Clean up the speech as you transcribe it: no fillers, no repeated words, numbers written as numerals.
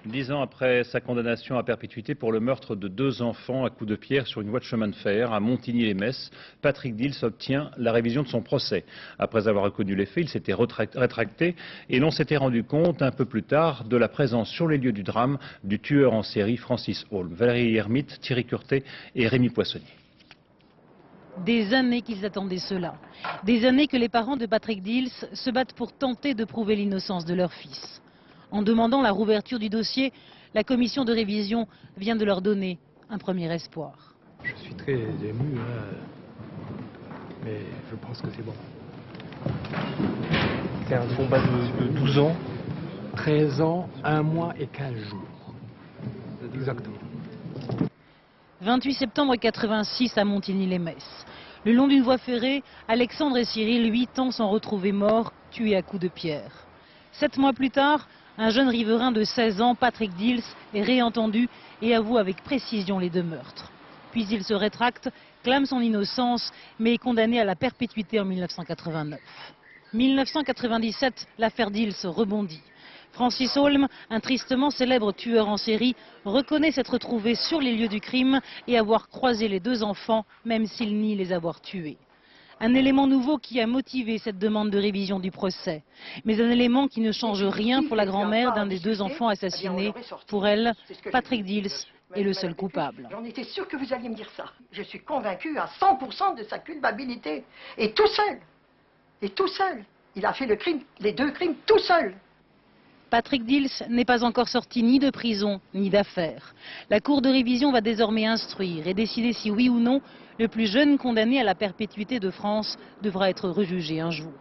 10 ans après sa condamnation à perpétuité pour le meurtre de 2 enfants à coups de pierre sur une voie de chemin de fer à Montigny-lès-Metz, Patrick Dils obtient la révision de son procès. Après avoir reconnu les faits, il s'était rétracté et l'on s'était rendu compte un peu plus tard de la présence sur les lieux du drame du tueur en série Francis Holm. Valérie Hermite, Thierry Curtet et Rémi Poissonnier. Des années qu'ils attendaient cela. Des années que les parents de Patrick Dils se battent pour tenter de prouver l'innocence de leur fils. En demandant la rouverture du dossier, la commission de révision vient de leur donner un premier espoir. Je suis très ému, mais je pense que c'est bon. C'est un combat de 12 ans, 13 ans, 1 mois et 15 jours. Exactement. 28 septembre 86 à Montigny-lès-Metz. Le long d'une voie ferrée, Alexandre et Cyril, 8 ans, sont retrouvés morts, tués à coups de pierre. 7 mois plus tard, un jeune riverain de 16 ans, Patrick Dils, est réentendu et avoue avec précision les 2 meurtres. Puis il se rétracte, clame son innocence, mais est condamné à la perpétuité en 1989. 1997, l'affaire Dils rebondit. Francis Holm, un tristement célèbre tueur en série, reconnaît s'être trouvé sur les lieux du crime et avoir croisé les 2 enfants, même s'il nie les avoir tués. Un élément nouveau qui a motivé cette demande de révision du procès. Mais un élément qui ne change rien pour la grand-mère d'un des 2 enfants assassinés. Pour elle, Patrick Dils est le seul coupable. J'en étais sûre que vous alliez me dire ça. Je suis convaincue à 100% de sa culpabilité. Et tout seul. Et tout seul. Il a fait le crime, les 2 crimes tout seul. Patrick Dils n'est pas encore sorti ni de prison, ni d'affaire. La Cour de révision va désormais instruire et décider si oui ou non, le plus jeune condamné à la perpétuité de France devra être rejugé un jour.